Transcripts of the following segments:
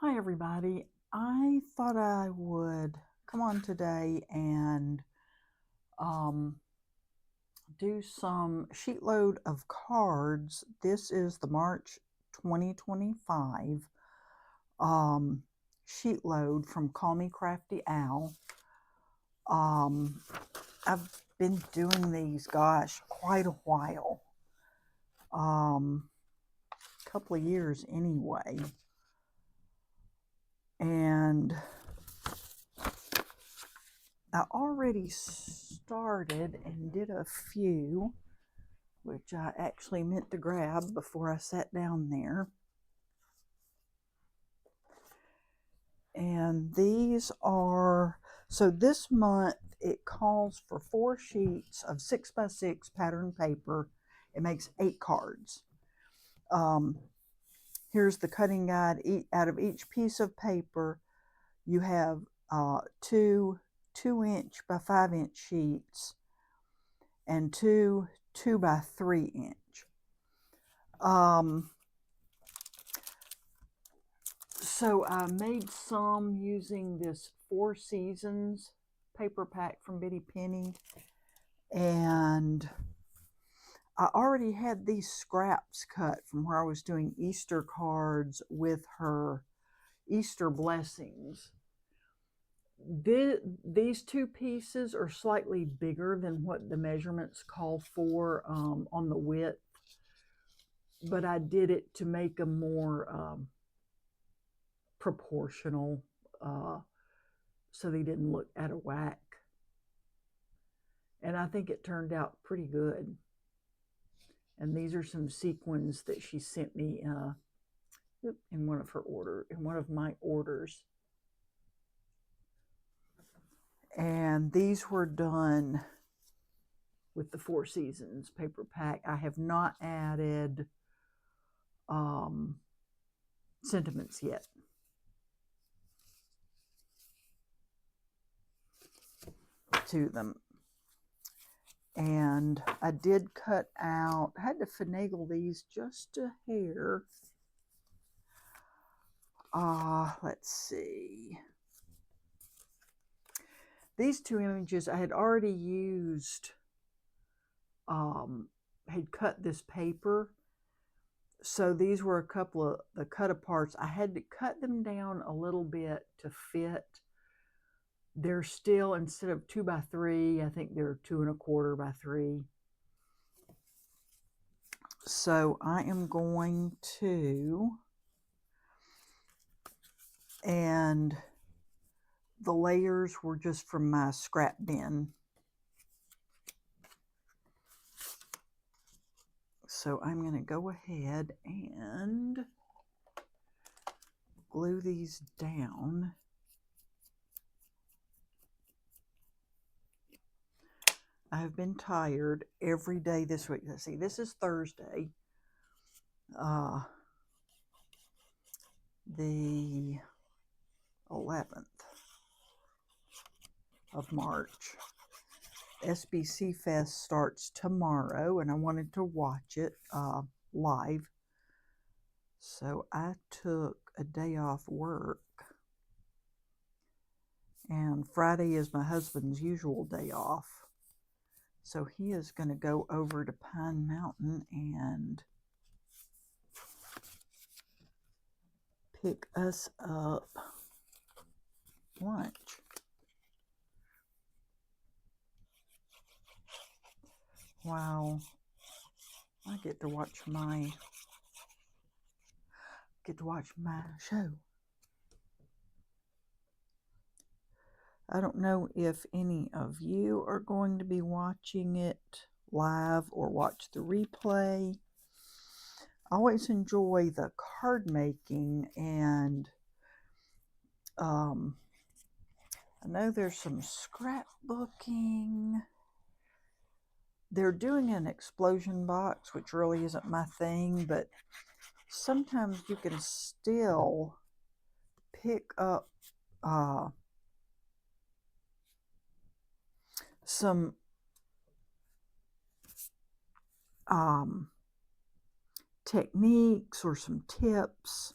Hi everybody. I thought I would come on today and um, do some sheet load of cards. This is the March 2025 sheet load from Call Me Crafty Owl. I've been doing these, gosh, quite a while. Couple of years anyway. And I already started and did a few, which I actually meant to grab before I sat down there. And these are, so this month it calls for 4 sheets of 6x6 pattern paper. It makes 8 cards. Here's the cutting guide. Out of each piece of paper, you have two 2-inch by 5-inch sheets and two 2x3-inch. So I made some using this 4 Seasons paper pack from Bitty Penny, and I already had these scraps cut from where I was doing Easter cards with her Easter blessings. These 2 pieces are slightly bigger than what the measurements call for on the width, but I did it to make them more proportional, so they didn't look out of whack. And I think it turned out pretty good. And these are some sequins that she sent me in one of my orders. And these were done with the 4 Seasons paper pack. I have not added sentiments yet. To them. And I did cut out, I had to finagle these just a hair. Let's see. These 2 images I had already used, had cut this paper. So these were a couple of the cut aparts. I had to cut them down a little bit to fit. They're still, instead of 2x3, I think they're 2 1/4 by 3. So I am going to, and the layers were just from my scrap bin. So I'm going to go ahead and glue these down. I've been tired every day this week. Let's see, this is Thursday, the 11th of March. SBC Fest starts tomorrow, and I wanted to watch it live. So I took a day off work, and Friday is my husband's usual day off. So he is going to go over to Pine Mountain and pick us up lunch. Wow. I get to watch my show. I don't know if any of you are going to be watching it live or watch the replay. I always enjoy the card making, and I know there's some scrapbooking. They're doing an explosion box, which really isn't my thing, but sometimes you can still pick up some techniques or some tips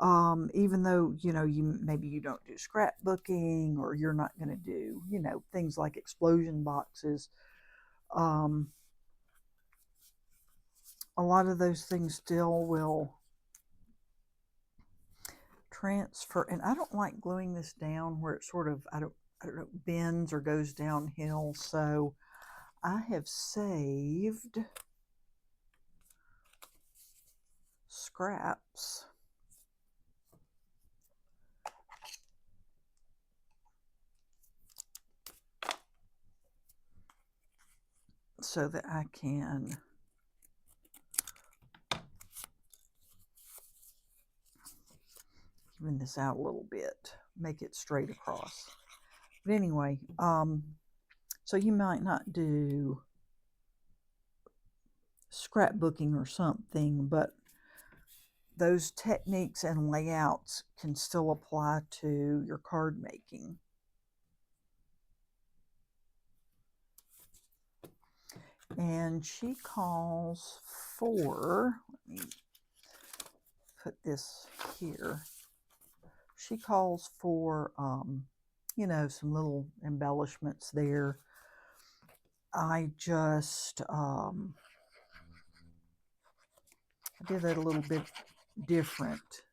Even though, maybe you don't do scrapbooking, or you're not going to do, things like explosion boxes. Um, a lot of those things still will transfer. And I don't like gluing this down where it sort of, I don't know, bends or goes downhill. So I have saved scraps so that I can even this out a little bit, make it straight across. But anyway, so you might not do scrapbooking or something, but those techniques and layouts can still apply to your card making. And she calls for, let me put this here. She calls for, some little embellishments there. I just did that a little bit different.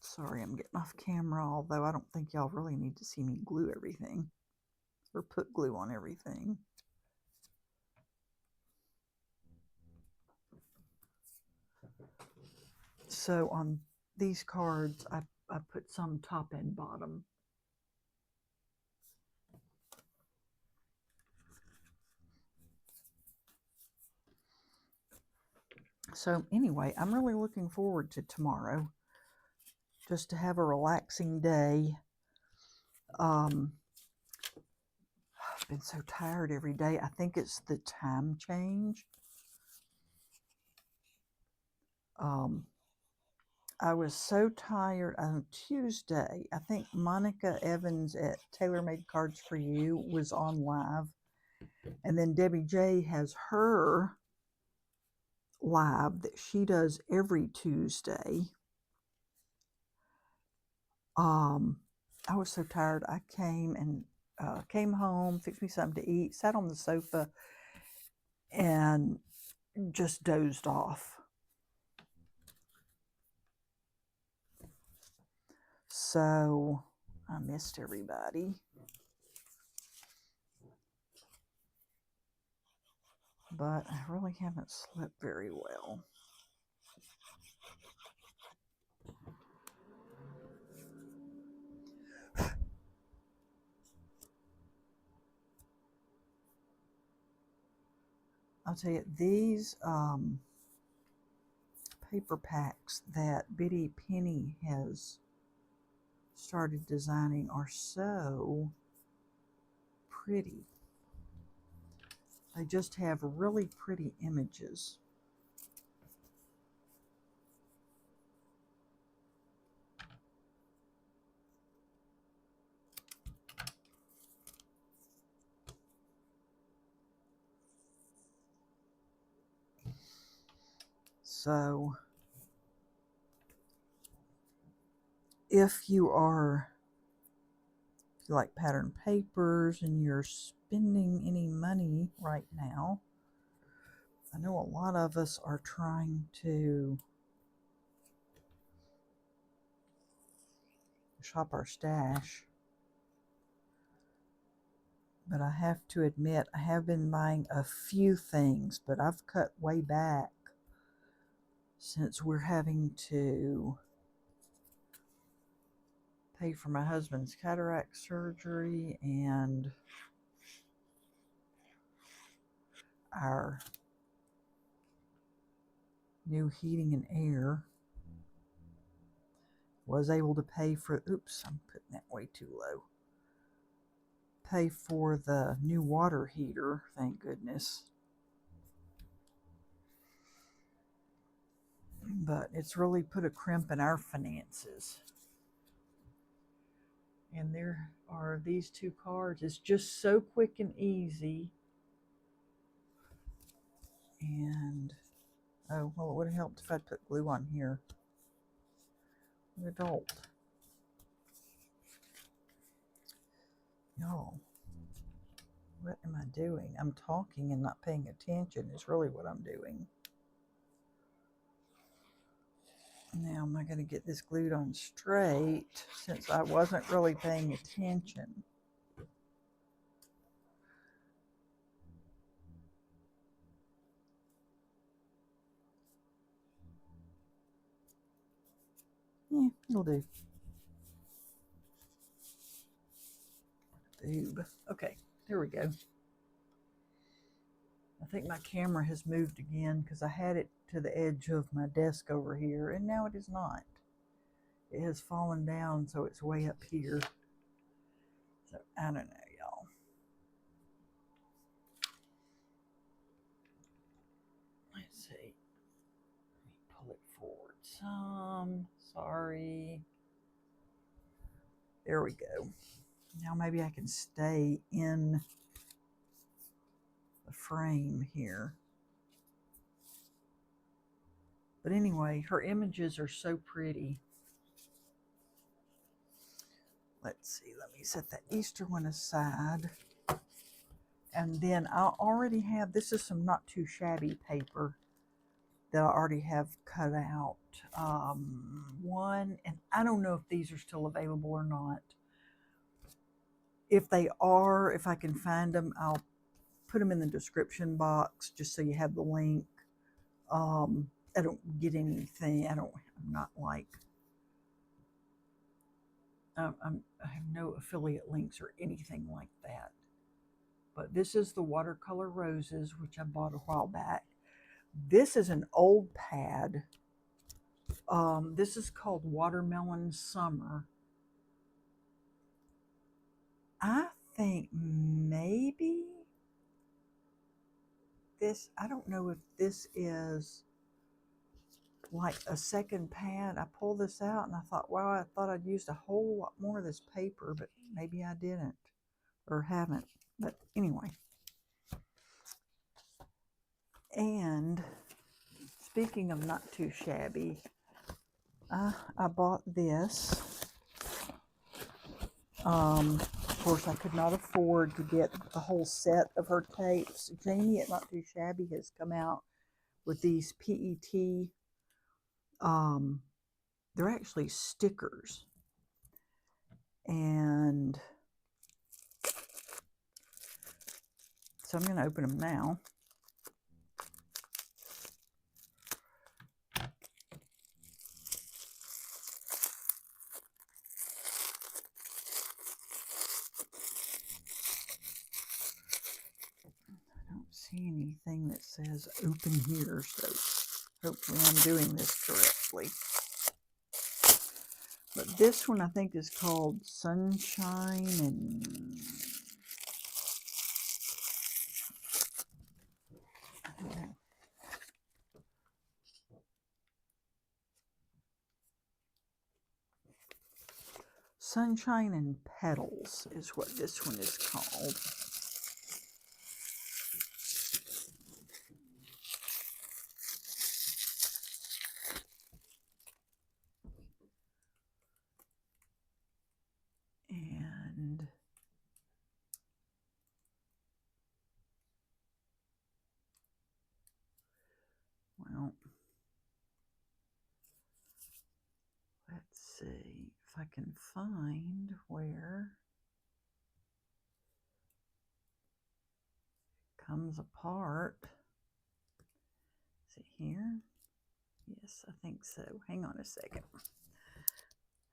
Sorry, I'm getting off camera, although I don't think y'all really need to see me glue everything or put glue on everything. So on these cards, I put some top and bottom. So anyway, I'm really looking forward to tomorrow, just to have a relaxing day. I've been so tired every day. I think it's the time change. I was so tired on Tuesday. I think Monica Evans at Tailor Made Cards for You was on live. And then Debbie J has her live that she does every Tuesday. I was so tired. I came home, fixed me something to eat, sat on the sofa, and just dozed off. So I missed everybody. But I really haven't slept very well. I'll tell you, these paper packs that Biddy Penny has started designing are so pretty. They just have really pretty images. So if you like pattern papers and you're spending any money right now, I know a lot of us are trying to shop our stash. But I have to admit, I have been buying a few things, but I've cut way back since we're having to pay for my husband's cataract surgery and our new heating and air. Was able to pay for, oops, I'm putting that way too low. Pay for the new water heater, thank goodness. But it's really put a crimp in our finances. And there are these two cards. It's just so quick and easy. And, oh, well, it would have helped if I'd put glue on here. an adult. Y'all, what am I doing? I'm talking and not paying attention is really what I'm doing. Now, am I going to get this glued on straight since I wasn't really paying attention? Yeah, it'll do. Boob. Okay, there we go. I think my camera has moved again because I had it to the edge of my desk over here, and now it is not. It has fallen down, so it's way up here. So, I don't know, y'all. Let's see. Let me pull it forward some. Sorry. There we go. Now maybe I can stay in the frame here. But anyway, her images are so pretty. Let's see, let me set that Easter one aside. And then I already have, this is some not too shabby paper that I already have cut out. One, and I don't know if these are still available or not. If they are, if I can find them, I'll put them in the description box just so you have the link. I don't get anything. I'm not like, I have no affiliate links or anything like that. But this is the watercolor roses, which I bought a while back. This is an old pad. This is called Watermelon Summer. I think maybe this, I don't know if this is like a second pad. I pulled this out and I thought, wow, I thought I'd used a whole lot more of this paper, but maybe I didn't or haven't. But anyway. And speaking of not too shabby, I bought this. Of course, I could not afford to get the whole set of her tapes. Jamie at Not Too Shabby has come out with these PET. They're actually stickers. And so I'm going to open them now. I don't see anything that says open here, so hopefully I'm doing this correctly. But this one I think is called Sunshine and I don't know. Sunshine and Petals is what this one is called. And well, let's see if I can find where it comes apart. Is it here? Yes, I think so. Hang on a second.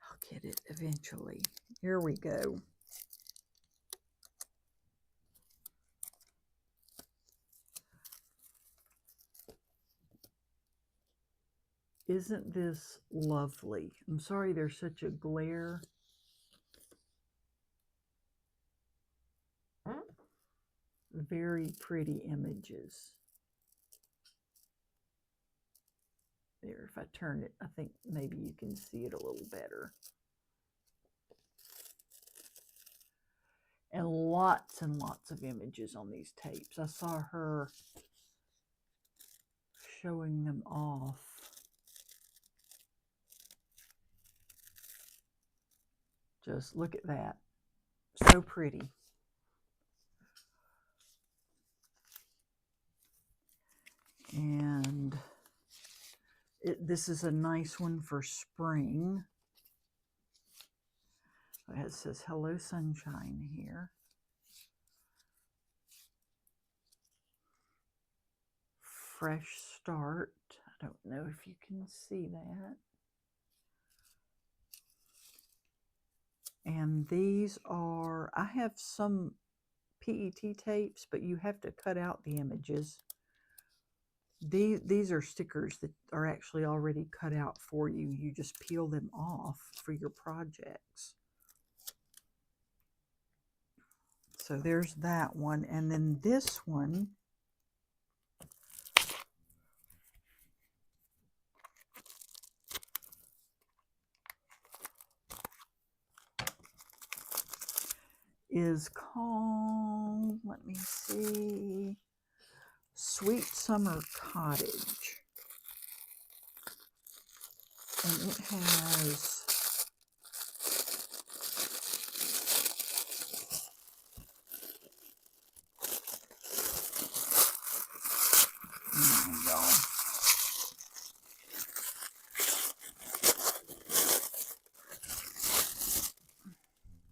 I'll get it eventually. Here we go. Isn't this lovely? I'm sorry there's such a glare. Very pretty images. There, if I turn it, I think maybe you can see it a little better. And lots of images on these tapes. I saw her showing them off. Just look at that. So pretty. And this is a nice one for spring. It says Hello Sunshine here. Fresh Start. I don't know if you can see that. And these are, I have some PET tapes, but you have to cut out the images. These are stickers that are actually already cut out for you. You just peel them off for your projects. So there's that one. And then this one is called, let me see, Sweet Summer Cottage. And it has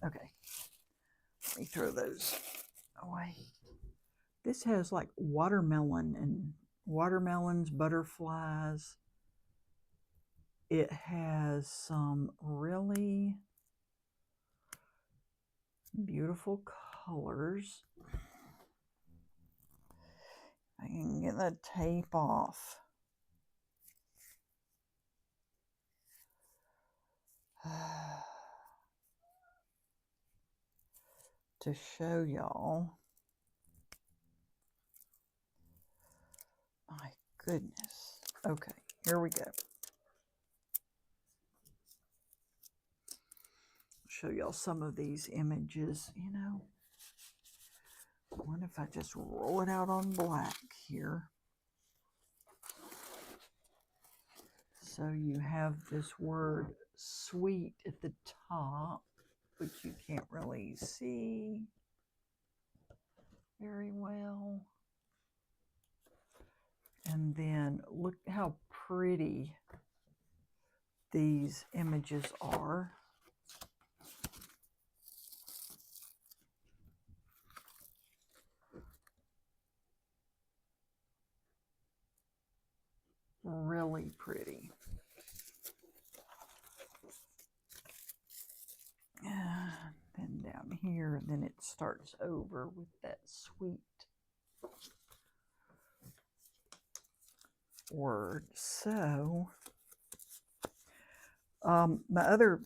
okay, let me throw those away. This has like watermelon and watermelons, butterflies. It has some really beautiful colors. I can get the tape off. To show y'all. My goodness. Okay, here we go. Show y'all some of these images, you know. What if I just roll it out on black here? So you have this word sweet at the top, which you can't really see very well. And then look how pretty these images are. Really pretty. And then down here, then it starts over with that sweet word. So, my other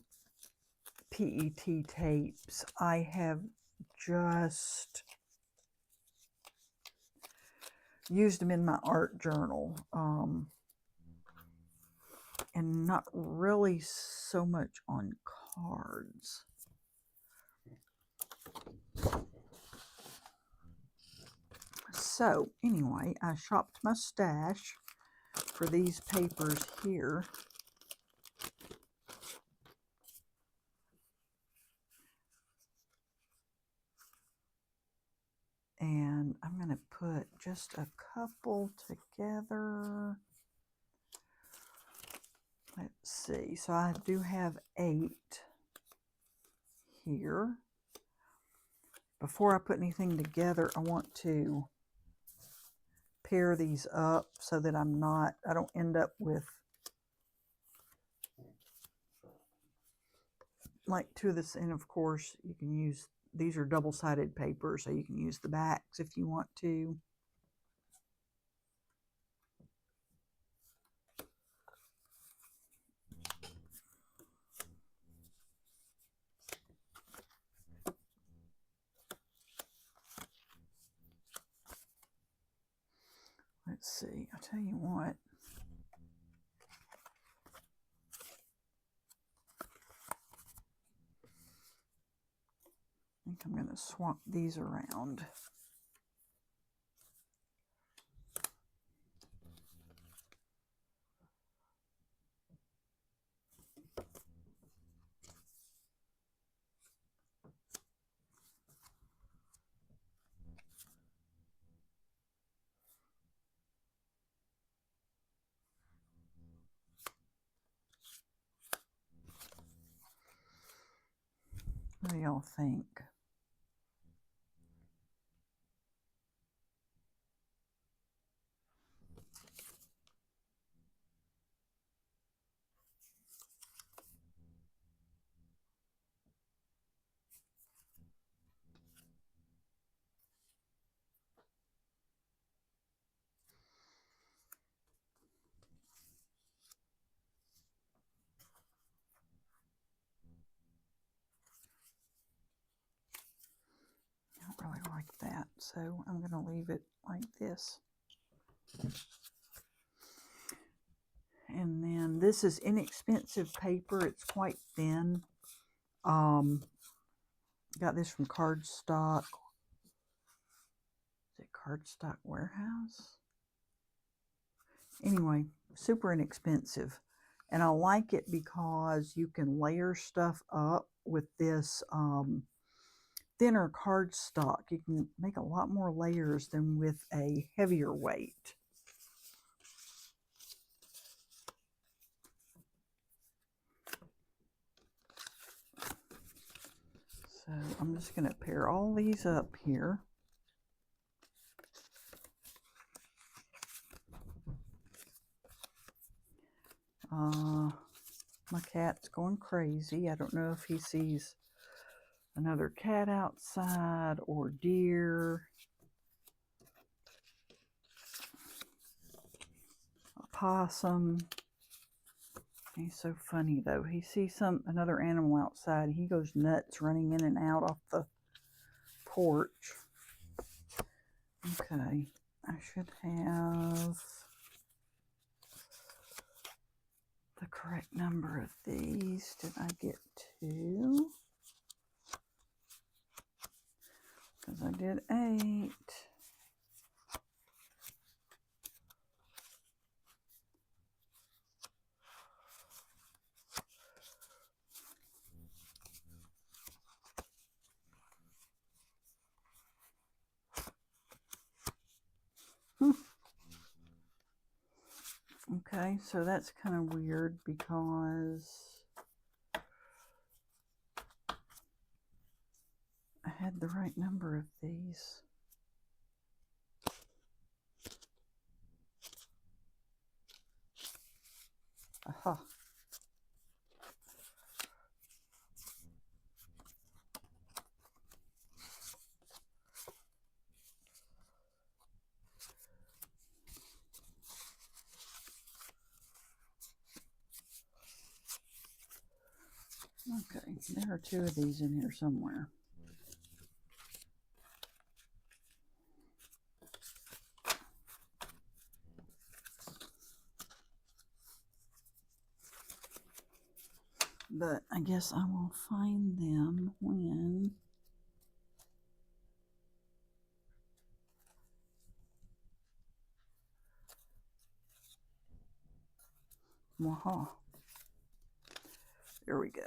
PET tapes, I have just used them in my art journal, and not really so much on cards. So anyway, I shopped my stash for these papers here. And I'm going to put just a couple together. Let's see. So I do have 8 here. Before I put anything together, I want to pair these up so that I don't end up with like 2 of this. And of course, you can use, these are double-sided paper, so you can use the backs if you want to. Let's see, I'll tell you what. I think I'm going to swap these around. What do y'all think? I don't really like that, so I'm going to leave it like this. And then this is inexpensive paper. It's quite thin. Got this from Cardstock. Is it Cardstock Warehouse? Anyway, super inexpensive. And I like it because you can layer stuff up with this thinner cardstock. You can make a lot more layers than with a heavier weight. So I'm just going to pair all these up here. My cat's going crazy. I don't know if he sees another cat outside or deer. A possum. He's so funny though. He sees another animal outside. He goes nuts running in and out off the porch. Okay, I should have the correct number of these. Did I get 2? Because I did 8. Okay, so that's kind of weird because I had the right number of these. Aha. Okay, there are 2 of these in here somewhere. But I guess I will find them when Waha. There we go.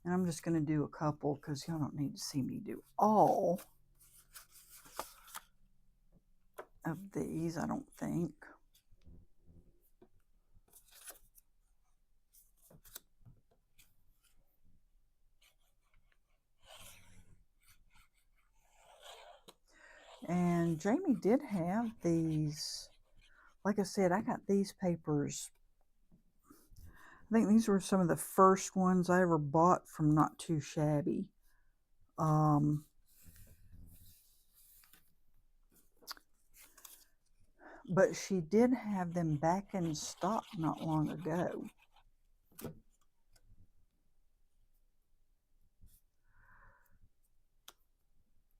And I'm just going to do a couple because y'all don't need to see me do all of these, I don't think. And Jamie did have these. Like I said, I got these papers. I think these were some of the first ones I ever bought from Not Too Shabby. But she did have them back in stock not long ago.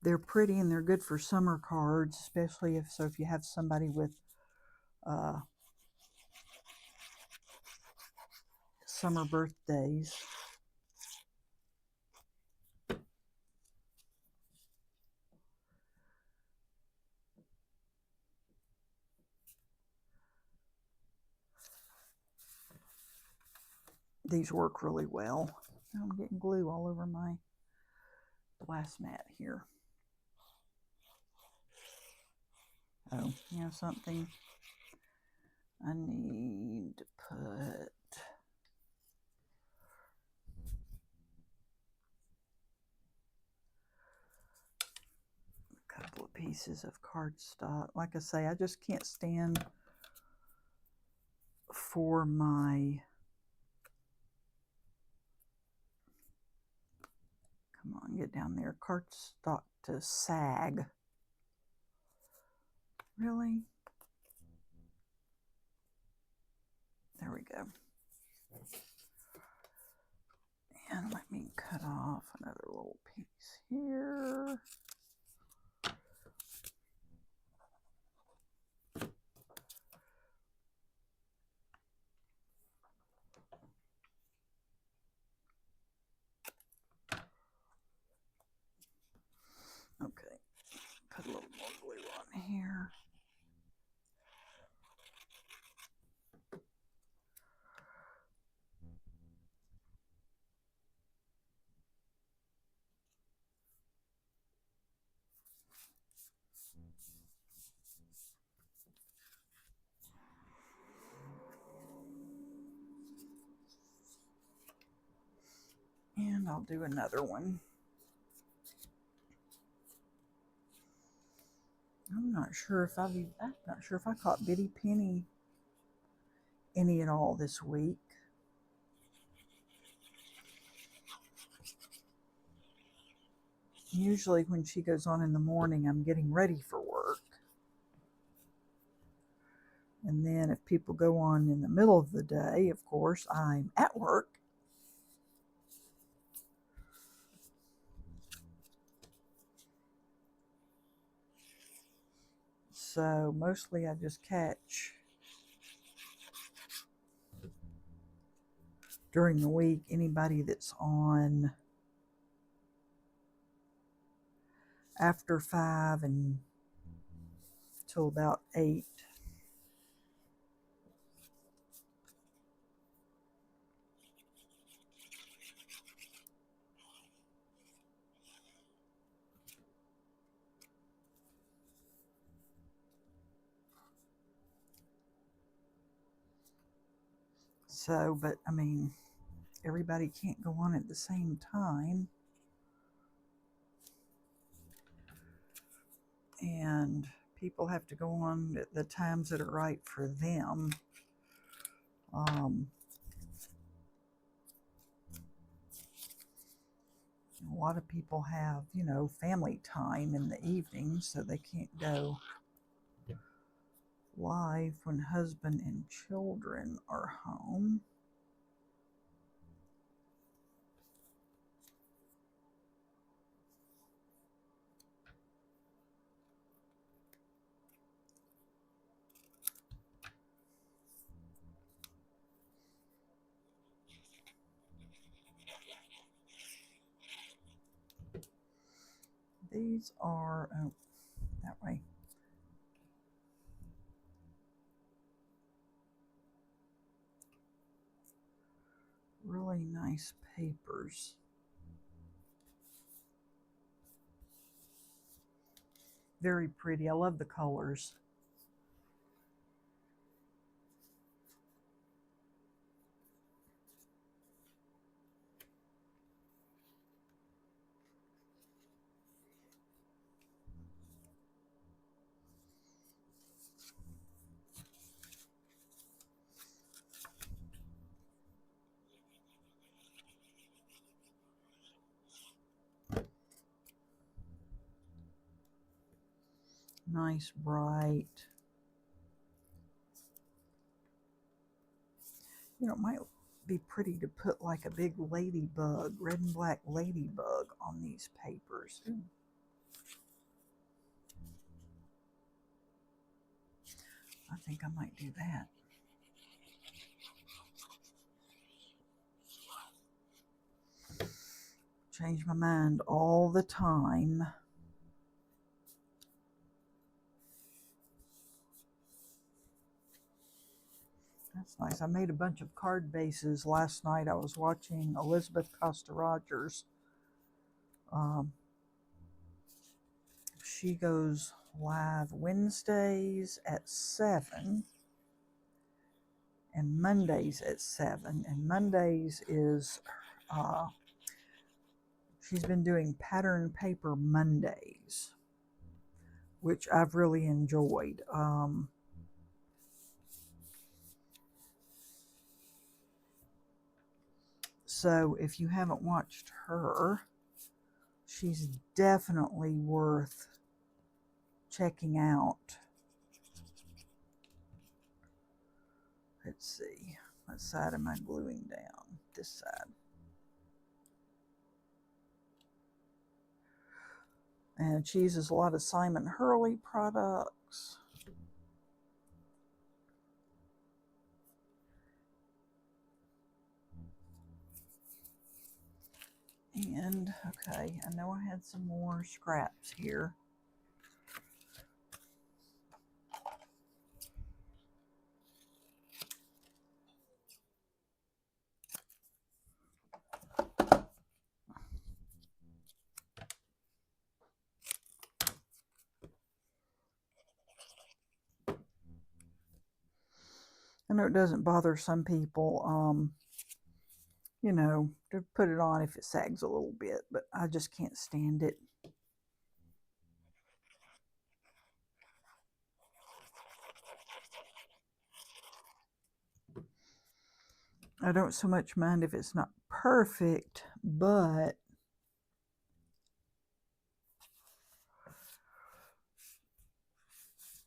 They're pretty and they're good for summer cards, especially if you have somebody with summer birthdays. These work really well. I'm getting glue all over my glass mat here. Oh, you know something? I need to put couple of pieces of cardstock. Like I say, I just can't stand for my, come on, get down there, cardstock to sag. Really? There we go. And let me cut off another little piece here. Okay, put a little more glue on here. And I'll do another one. I'm not sure if I caught Bitty Penny any at all this week. Usually when she goes on in the morning, I'm getting ready for work. And then if people go on in the middle of the day, of course, I'm at work. So mostly I just catch during the week anybody that's on after 5 and till about 8. So, but I mean, everybody can't go on at the same time. And people have to go on at the times that are right for them. A lot of people have, you know, family time in the evening, so they can't go live when husband and children are home. These are, oh, that way. Really nice papers. Very pretty. I love the colors. Nice, bright. You know, it might be pretty to put like a big ladybug, red and black ladybug on these papers. Ooh. I think I might do that. Change my mind all the time. That's nice. I made a bunch of card bases last night. I was watching Elizabeth Costa Rogers. She goes live Wednesdays at 7 and Mondays at 7. And Mondays is, she's been doing pattern paper Mondays. which I've really enjoyed. So if you haven't watched her, she's definitely worth checking out. Let's see, what side am I gluing down? This side. And she uses a lot of Simon Hurley products. And, okay, I know I had some more scraps here. I know it doesn't bother some people, you know, to put it on if it sags a little bit, but I just can't stand it. I don't so much mind if it's not perfect, but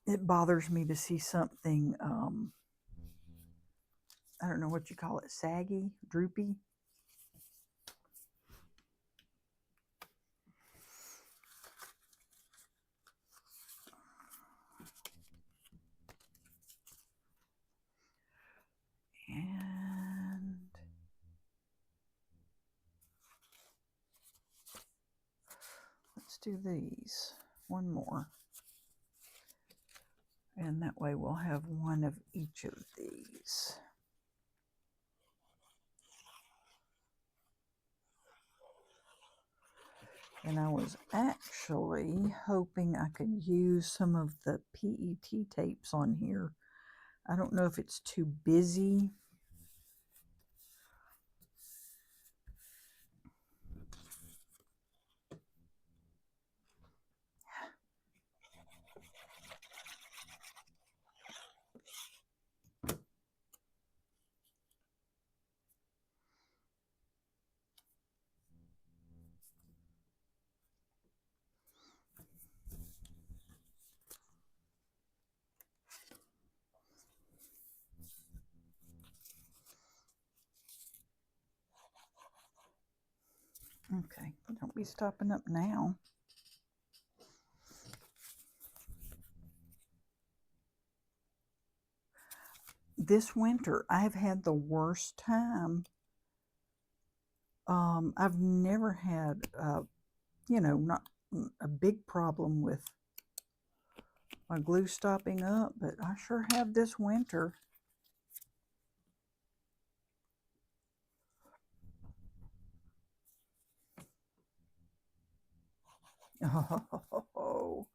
it bothers me to see something, I don't know what you call it, saggy, droopy. And let's do these, one more. And that way we'll have one of each of these. And I was actually hoping I could use some of the PET tapes on here. I don't know if it's too busy. Okay, don't be stopping up now. This winter, I've had the worst time. I've never had, you know, not a big problem with my glue stopping up, but I sure have this winter. Oh,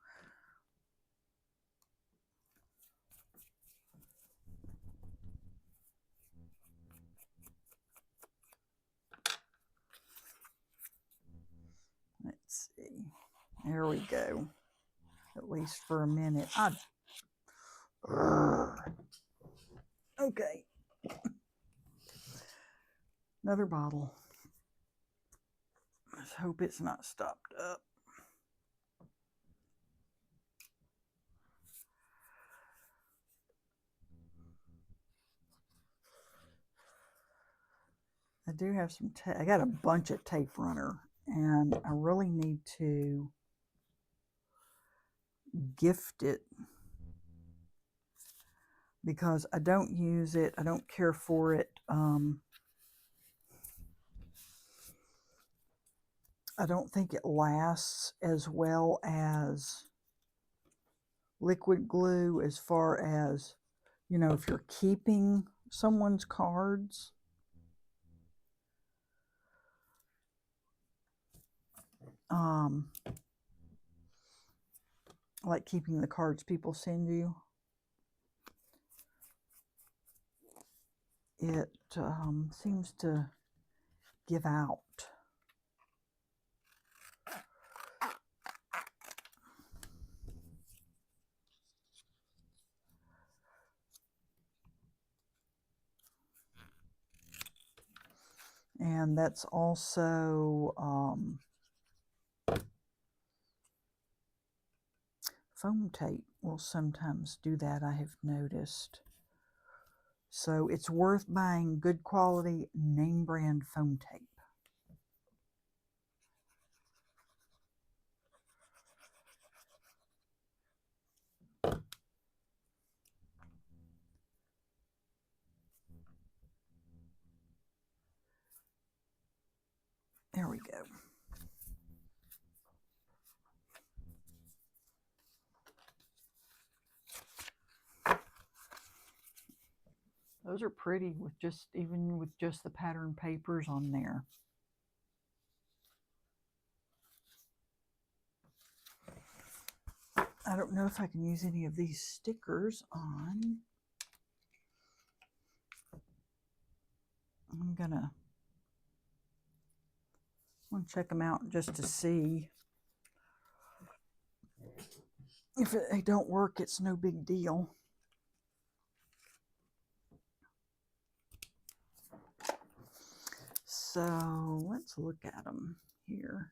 let's see. There we go. At least for a minute. Okay. Another bottle. Let's hope it's not stopped up. I do have some tape. I got a bunch of tape runner, and I really need to gift it because I don't use it. I don't care for it. I don't think it lasts as well as liquid glue as far as, you know, if you're keeping someone's cards. Like keeping the cards people send you. It seems to give out. And that's also foam tape will sometimes do that, I have noticed. So it's worth buying good quality name brand foam tape. There we go. Those are pretty with even with just the pattern papers on there. I don't know if I can use any of these stickers on. I'm gonna check them out just to see. If they don't work, it's no big deal. So let's look at them here.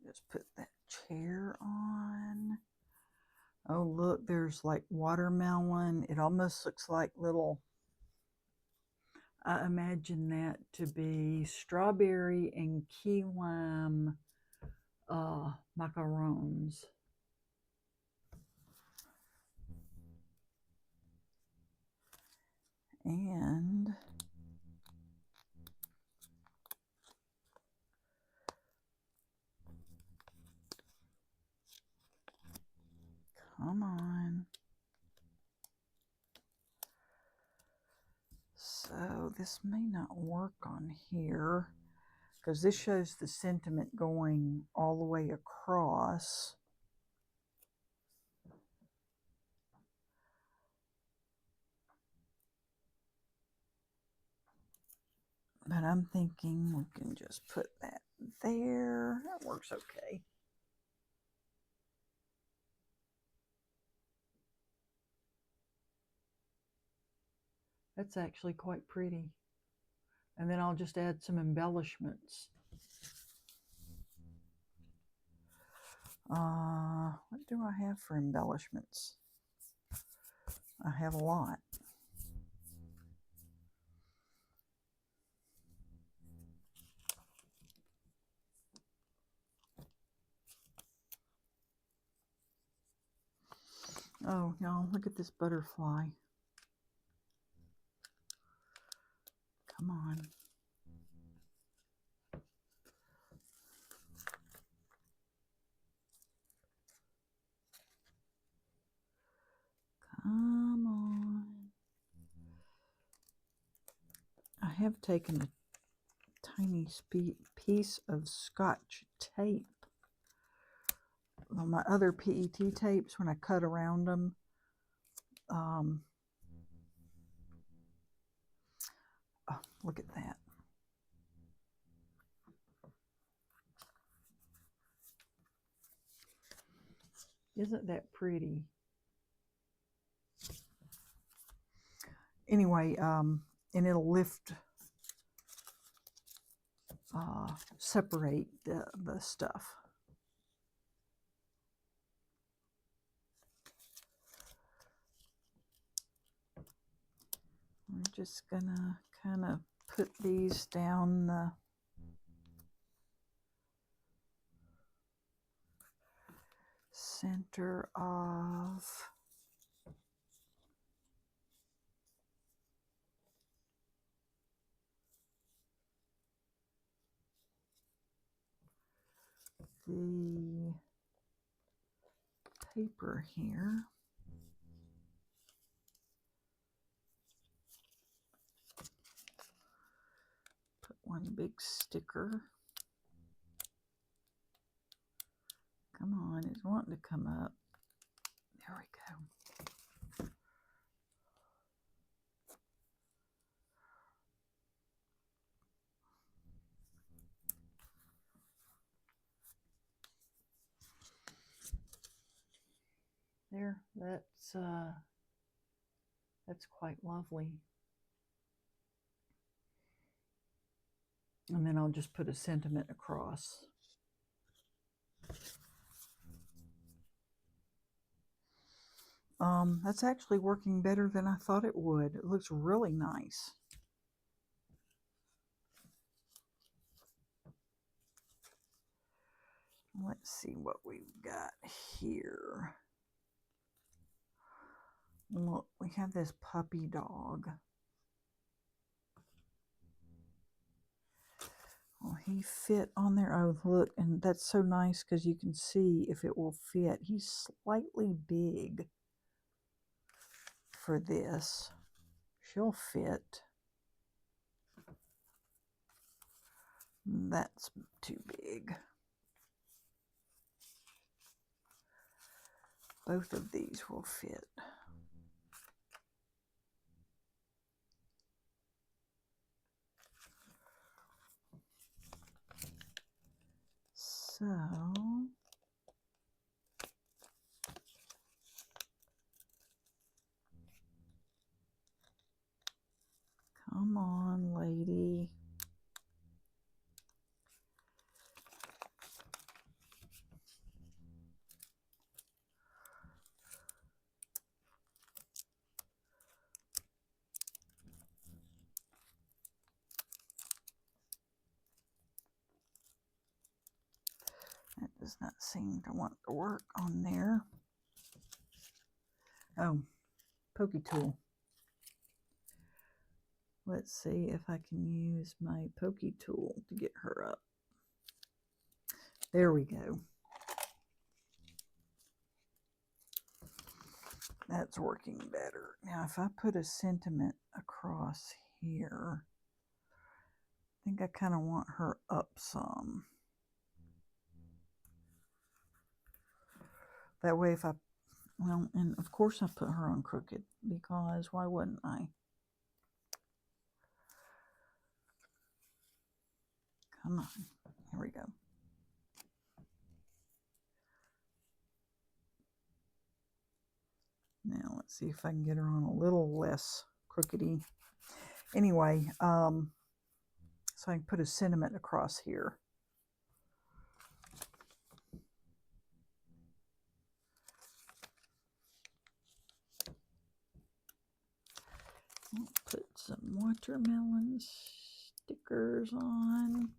Just put that chair on. Oh, look, there's like watermelon. It almost looks like little, I imagine that to be strawberry and key lime macarons. And come on. So this may not work on here because this shows the sentiment going all the way across. But I'm thinking we can just put that there. That works okay. That's actually quite pretty. And then I'll just add some embellishments. What do I have for embellishments? I have a lot. Oh, y'all, look at this butterfly. Come on. Come on. I have taken a tiny piece of Scotch tape on my other PET tapes when I cut around them. Oh, look at that. Isn't that pretty? Anyway, and it'll lift, separate the stuff. I'm just gonna kind of put these down the center of the paper here. Put one big sticker. Come on, it's wanting to come up. There we go. There, that's quite lovely. And then I'll just put a sentiment across. That's actually working better than I thought it would. It looks really nice. Let's see what we've got here. Look, we have this puppy dog. Well, he fit on there. Oh, look, and that's so nice because you can see if it will fit. He's slightly big for this. She'll fit. That's too big. Both of these will fit. So, come on, lady. That does not seem to want to work on there. Oh, pokey tool. Let's see if I can use my pokey tool to get her up. There we go. That's working better. Now, if I put a sentiment across here, I think I kind of want her up some. That way if I, well, and of course I put her on crooked because why wouldn't I? Come on, here we go. Now let's see if I can get her on a little less crookedy. Anyway, so I can put a sentiment across here. I'll put some watermelon stickers on.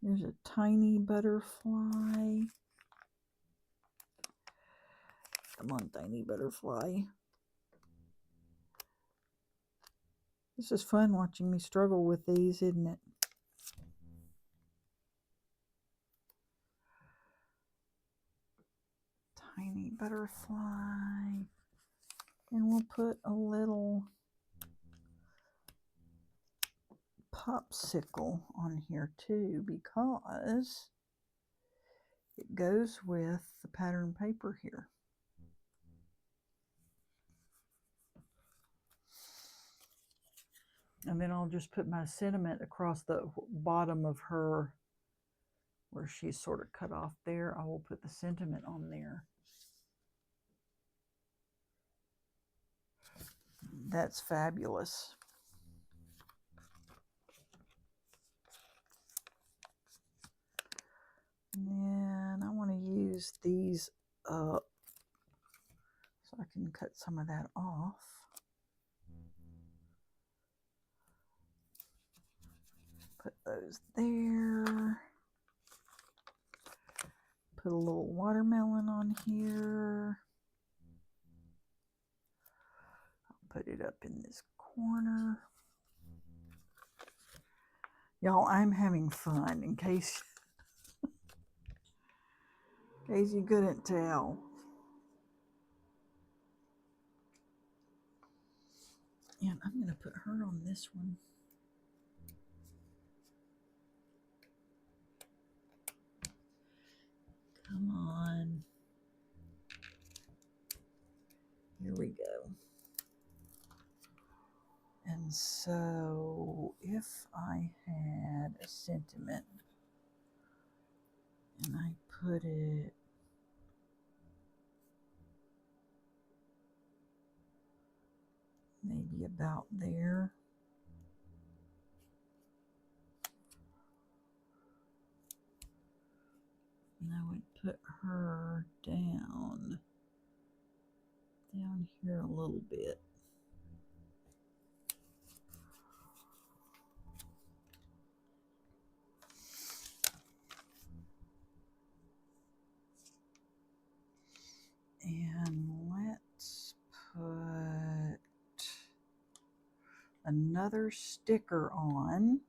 There's a tiny butterfly. Come on, tiny butterfly. This is fun watching me struggle with these, isn't it? Tiny butterfly. And we'll put a little popsicle on here too because it goes with the pattern paper here. And then I'll just put my sentiment across the bottom of her where she's sort of cut off there. I will put the sentiment on there. That's fabulous. And I want to use these up so I can cut some of that off. Put those there. Put a little watermelon on here. put it up in this corner. Y'all, I'm having fun, in case you couldn't tell. And I'm going to put her on this one. Come on. Here we go. And so if I had a sentiment and I put it maybe about there, and I would put her down here a little bit. And let's put another sticker on,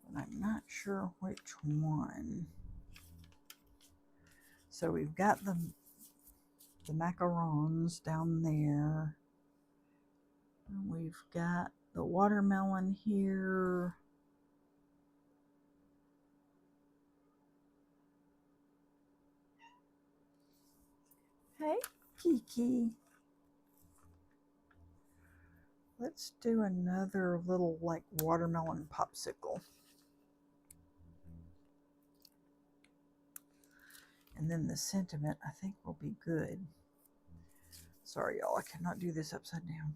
but I'm not sure which one. So we've got the macarons down there. And we've got the watermelon here. Hey, Kiki. Let's do another little like watermelon popsicle. And then the sentiment, I think, will be good. Sorry, y'all, I cannot do this upside down.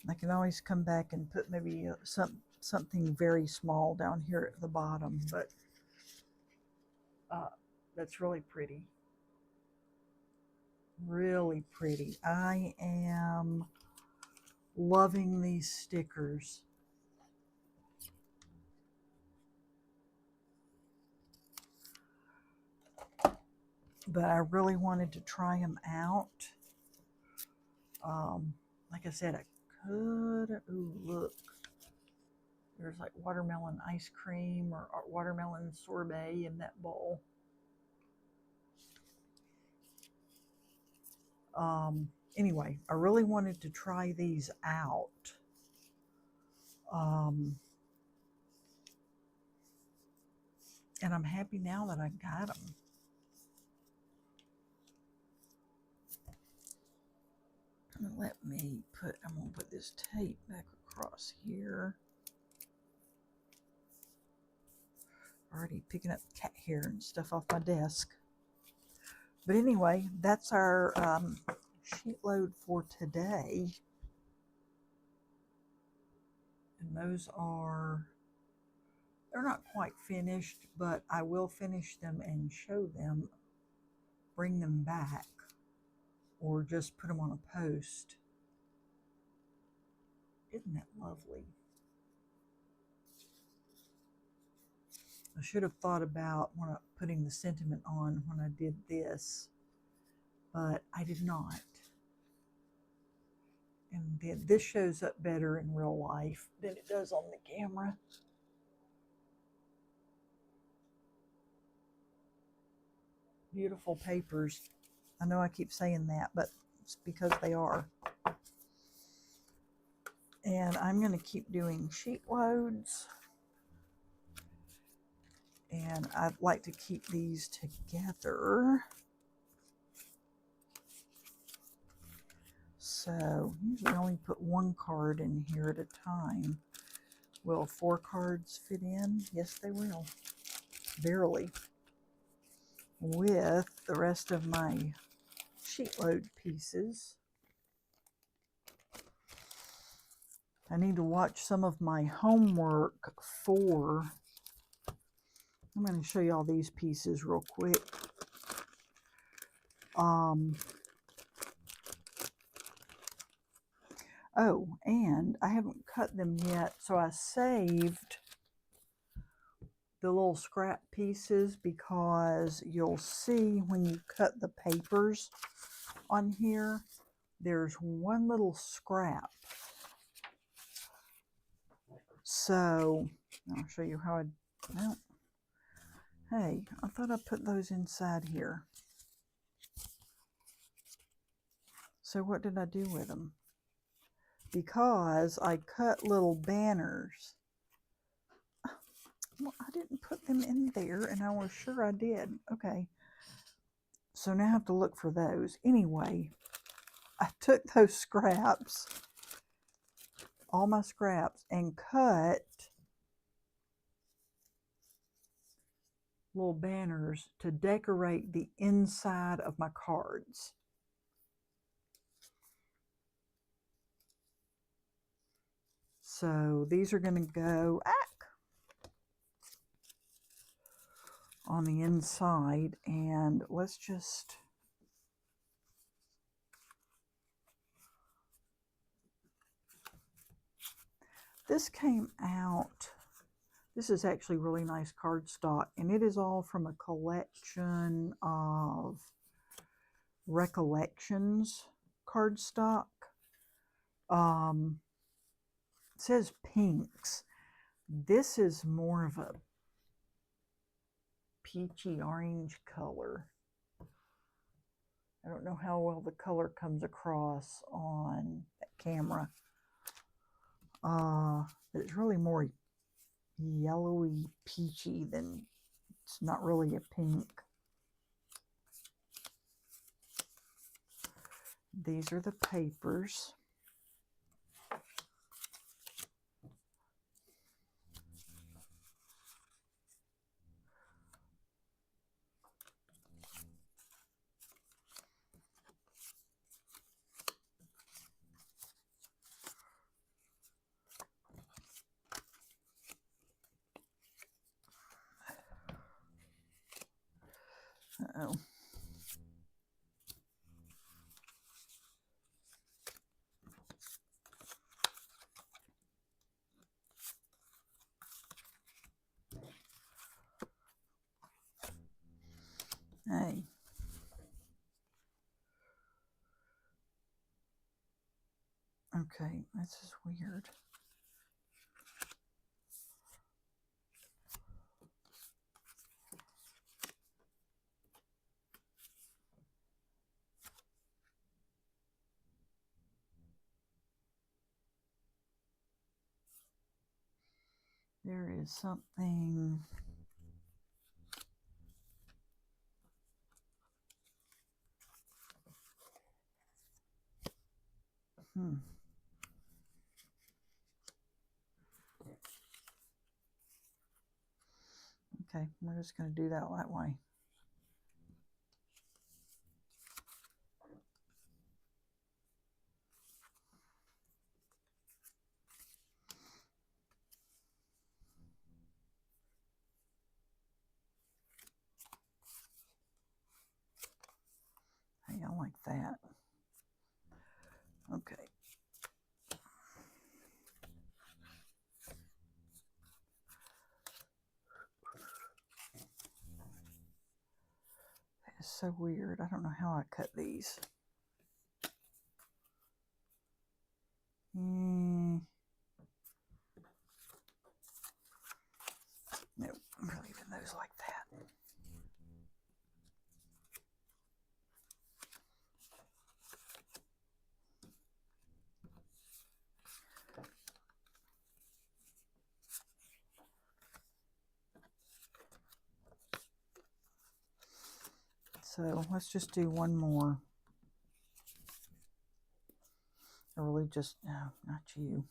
I can always come back and put maybe something very small down here at the bottom, but that's really pretty. Really pretty. I am loving these stickers. But I really wanted to try them out. Like I said, I could, ooh, look. There's like watermelon ice cream or watermelon sorbet in that bowl. Anyway, I really wanted to try these out. And I'm happy now that I got them. Let me I'm gonna put this tape back across here. Already picking up cat hair and stuff off my desk. But anyway, that's our sheet load for today. And those are, they're not quite finished, but I will finish them and show them, bring them back, or just put them on a post. Isn't that lovely? I should have thought about putting the sentiment on when I did this, but I did not. And then this shows up better in real life than it does on the camera. Beautiful papers. I know I keep saying that, but it's because they are. And I'm going to keep doing sheet loads. And I'd like to keep these together. So usually only put one card in here at a time. Will 4 cards fit in? Yes, they will. Barely. With the rest of my sheet load pieces. I need to watch some of my homework for, I'm going to show you all these pieces real quick. Oh, and I haven't cut them yet, so I saved the little scrap pieces, because you'll see when you cut the papers on here, there's one little scrap. So I'll show you how well, hey, I thought I put those inside here. So what did I do with them? Because I cut little banners. Well, I didn't put them in there, and I was sure I did. Okay. So now I have to look for those. Anyway, I took those scraps, all my scraps, and cut little banners to decorate the inside of my cards. So these are going to go on the inside, and let's just this came out. This is actually really nice cardstock, and it is all from a collection of Recollections cardstock. It says pinks. This is more of a peachy orange color. I don't know how well the color comes across on that camera. But it's really more yellowy peachy than, it's not really a pink. These are the papers. Uh-oh. Hey. Okay, this is weird. There is something. Okay, we're just going to do that way. Hey, I like that. Okay. It's so weird. I don't know how I cut these. No, I'm leaving those like that. So let's just do one more. I really just, no, not you.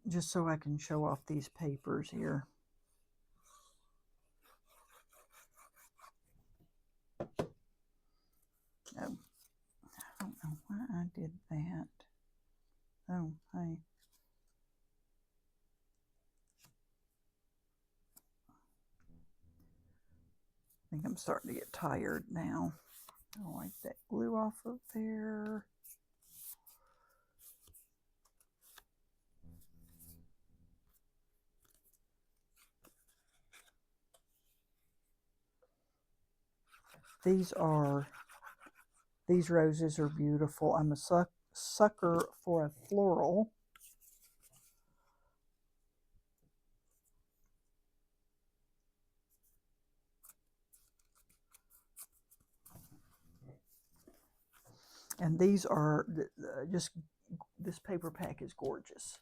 Just so I can show off these papers here. Oh, I don't know why I did that. Oh, hey. I think I'm starting to get tired now. I don't like that glue off of there. these roses are beautiful. I'm a sucker for a floral. And these are just, this paper pack is gorgeous.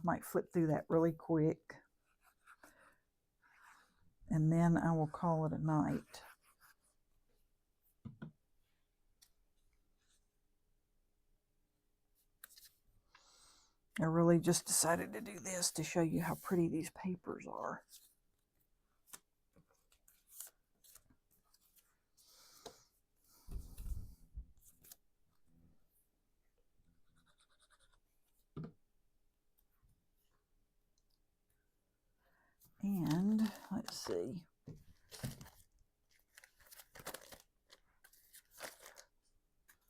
Might flip through that really quick. And then I will call it a night. I really just decided to do this to show you how pretty these papers are. And let's see.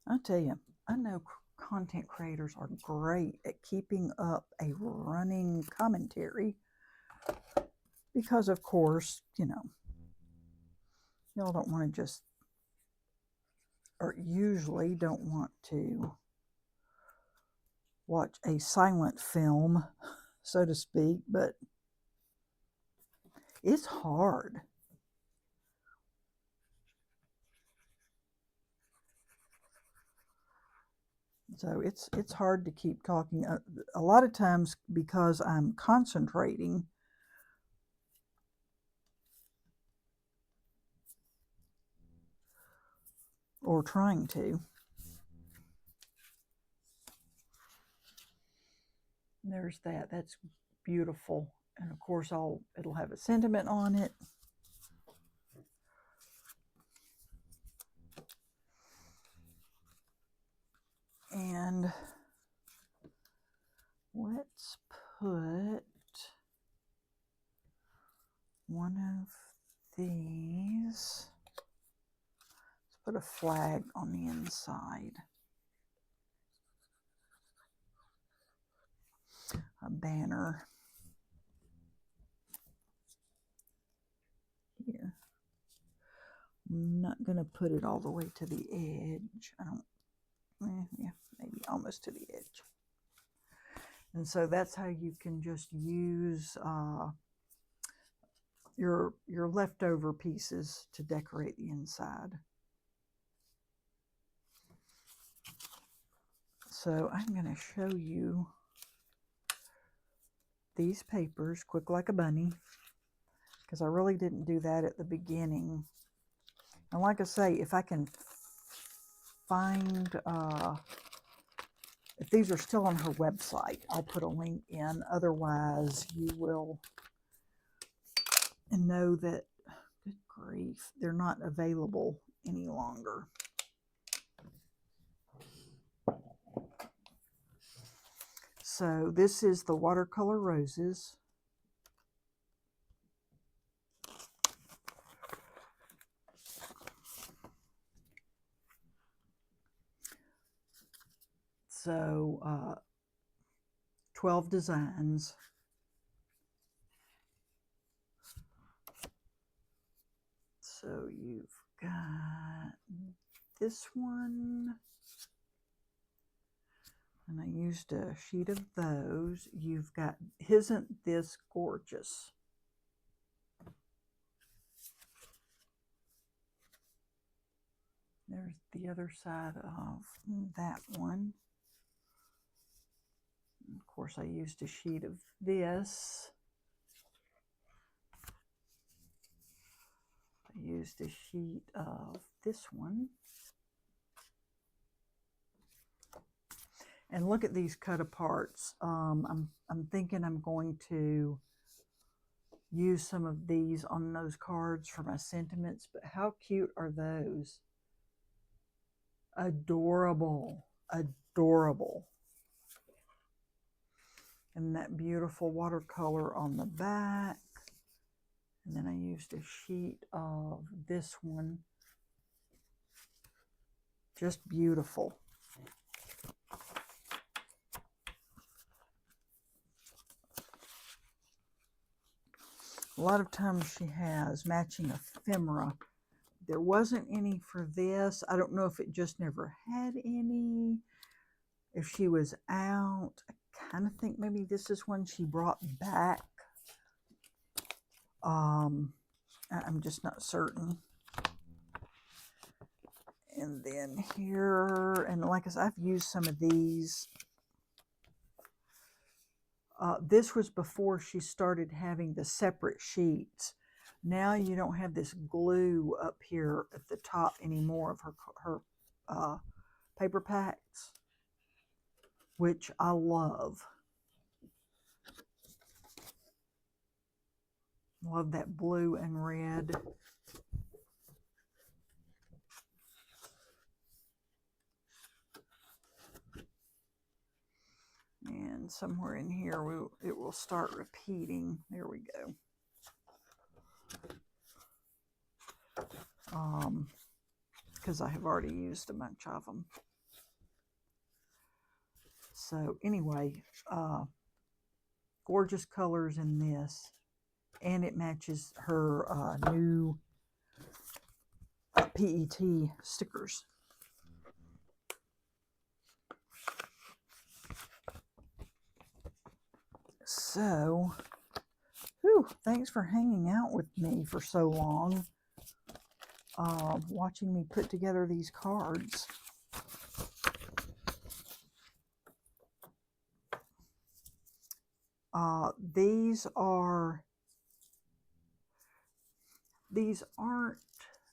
I'll tell you, I know content creators are great at keeping up a running commentary because, of course, you know, y'all don't want to just, or usually don't want to watch a silent film, so to speak, but it's hard. So it's hard to keep talking. A lot of times because I'm concentrating or trying to. There's that. That's beautiful. And of course it'll have a sentiment on it. And let's put one of these. Let's put a flag on the inside. A banner here. I'm not going to put it all the way to the edge. Yeah, maybe almost to the edge. And so that's how you can just use your leftover pieces to decorate the inside. So I'm going to show you these papers quick like a bunny, because I really didn't do that at the beginning. And like I say, if I can find, if these are still on her website, I'll put a link in. Otherwise, you will know that, good grief, they're not available any longer. So this is the watercolor roses. So 12 designs. So you've got this one, and I used a sheet of those. You've got, isn't this gorgeous? There's the other side of that one. And of course, I used a sheet of this. I used a sheet of this one. And look at these cut aparts. I'm thinking I'm going to use some of these on those cards for my sentiments, but how cute are those? Adorable, adorable. And that beautiful watercolor on the back. And then I used a sheet of this one. Just beautiful. A lot of times she has matching ephemera there wasn't any for this. I don't know if it just never had any, if she was out. I kind of think maybe this is one she brought back. I'm just not certain. And then here, and like I said, I've used some of these. This was before she started having the separate sheets. Now you don't have this glue up here at the top anymore of her paper packs, which I love. Love that blue and red. And somewhere in here it will start repeating. There we go. Because I have already used a bunch of them. So anyway, gorgeous colors in this, and it matches her new PET stickers. So, whew, thanks for hanging out with me for so long, watching me put together these cards. These aren't,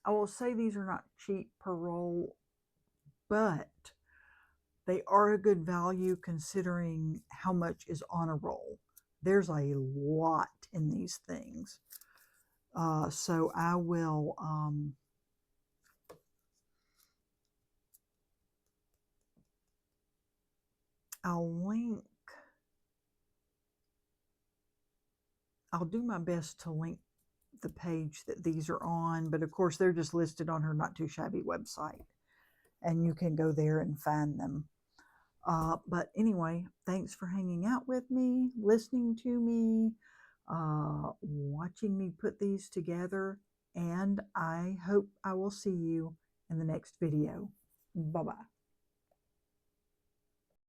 I will say these are not cheap per roll, but they are a good value considering how much is on a roll. There's a lot in these things. So I will I'll do my best to link the page that these are on, but of course they're just listed on her Not Too Shabby website, and you can go there and find them. But anyway, thanks for hanging out with me, listening to me, watching me put these together, and I hope I will see you in the next video. Bye-bye.